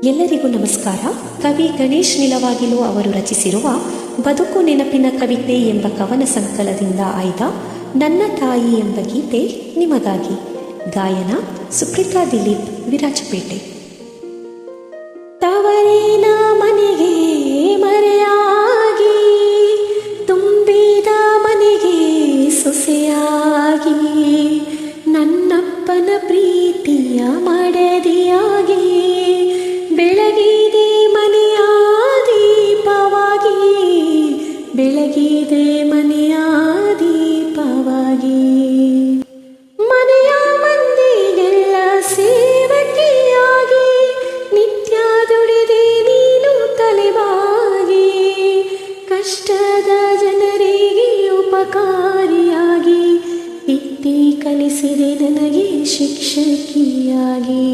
ಎಲ್ಲರಿಗೂ ನಮಸ್ಕಾರ. ಕವಿ ಗಣೇಶ್ ನಿಲವಾಗಿಲು ಅವರು ರಚಿಸಿರುವ ಬದುಕು ನೆನಪಿನ ಕವಿತೆ ಎಂಬ ಕವನ ಸಂಕಲನದಿಂದ ಆಯ್ದ ನನ್ನ ತಾಯಿ ಎಂಬ ಗೀತೆ ನಿಮಗಾಗಿ. ಗಾಯನ ಸುಪ್ರೀತಾ ದಿಲೀಪ್, ವಿರಾಜಪೇಟೆ. ತವರಿನ ಮನೆಗೆ ಮರೆಯಾಗಿ, ತುಂಬಿದ ಮನೆಗೆ ಸೊಸೆಯಾಗಿ, ನನ್ನಪ್ಪನ ಪ್ರೀತಿಯ ಮಡದಿಯಾಗಿ, ಬೆಳಗಿದೆ ಮನೆಯ ದೀಪವಾಗಿ, ಬೆಳಗಿದೆ ಮನೆಯ ದೀಪವಾಗಿ. ಮನೆಯ ಮಂದಿಗೆಲ್ಲ ಸೇವಕಿಯಾಗಿ, ನಿತ್ಯ ದುಡಿದೆ ನೀನು ತಲೆಬಾಗಿ, ಕಷ್ಟದ ಜನರಿಗೆ ಉಪಕಾರಿಯಾಗಿ, ತಿದ್ದಿ ಕಲಿಸಿದೆ ನನಗೆ ಶಿಕ್ಷಕಿಯಾಗಿ,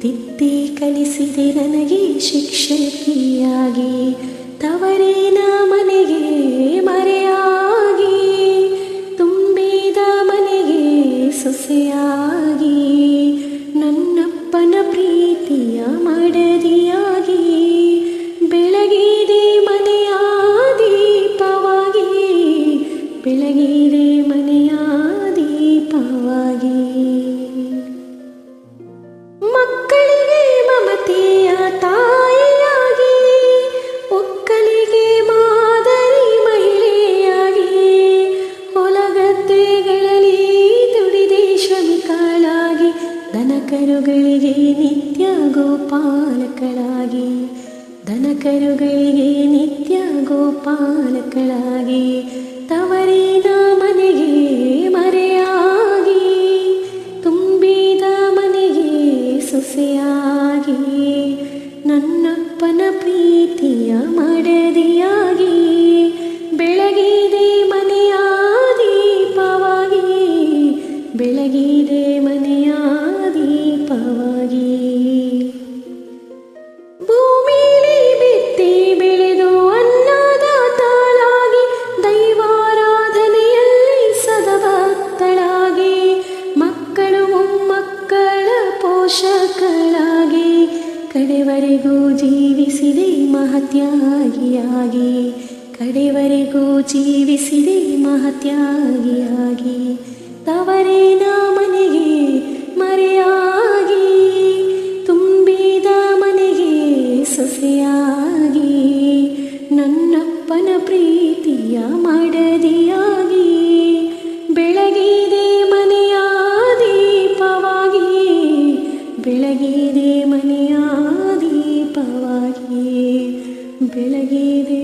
ತಿದ್ದಿ ಕಲಿಸಿದೆ ನನಗೆ ಶಿಕ್ಷಕಿಯಾಗಿ. ತವರಿನ ಮನೆಗೆ ಮರೆಯಾಗಿ, ತುಂಬಿದ ಮನೆಗೆ ಸೊಸೆಯಾಗಿ, ನನ್ನಪ್ಪನ ಪ್ರೀತಿಯ ಮಡದಿಯಾಗಿ, ಬೆಳಗಿದೆ ಮನೆಯ ದೀಪವಾಗಿ, ಬೆಳಗಿದೆ ಮನೆಯ ದೀಪವಾಗಿ. ಮಕ್ಕಳಿಗೆ ಮಮತೆಯ ತಾಯಿಯಾಗಿ, ಒಕ್ಕಲಿಗೆ ಮಾದರಿ ಮಹಿಳೆಯಾಗಿ, ಹೊಲಗದ್ದೆಗಳಲ್ಲಿ ದುಡಿದೆ ಶ್ರಮಿಕಳಾಗಿ, ದನಕರುಗಳಿಗೆ ನಿತ್ಯ ಗೋಪಾಲಕಳಾಗಿ, ದನಕರುಗಳಿಗೆ ನಿತ್ಯ ಗೋಪಾಲಕಳಾಗಿ. ತವರಿನ ಮನೆಗೆ ಮರೆಯಾಗಿ, ತುಂಬಿದ ಮನೆಗೆ ಸೊಸೆಯಾಗಿ, ನನ್ನಪ್ಪನ ಪ್ರೀತಿಯ ಮಡದಿಯಾಗಿ, ಬೆಳಗಿದೆ ಮನೆಯ ದೀಪವಾಗಿ, ಬೆಳಗಿದೆ ಮನೆಯ ದೀಪವಾಗಿ. ಭೂಮಿಲಿ ಬಿತ್ತಿ ಬೆಳೆದು ಅನ್ನದಾತಳಾಗಿ, ದೈವಾರಾಧನೆಯಲ್ಲಿ ಸದಭಕ್ತಳಾಗಿ, ಮಕ್ಕಳು ಮೊಮ್ಮಕ್ಕಳ ಪೋಷಕಳಾಗಿ, ಕಡೆವರೆಗೂ ಜೀವಿಸಿದೆ ಮಹತ್ಯಾಗಿಯಾಗಿ, ಕಡೆವರೆಗೂ ಜೀವಿಸಿದೆ ಮಹತ್ಯಾಗಿಯಾಗಿ. ತವರಿನ ಮನೆಗೆ ಮರೆಯಾಗಿ, ತುಂಬಿದ ಮನೆಗೆ ಸೊಸೆಯಾಗಿ, ನನ್ನಪ್ಪನ ಪ್ರೀತಿಯ ಮಡದಿಯಾಗಿ, ಬೆಳಗಿದೆ ಮನೆಯ ದೀಪವಾಗಿ, ಬೆಳಗಿದೆ ಮನೆಯ ದೀಪವಾಗಿ, ಬೆಳಗಿದೆ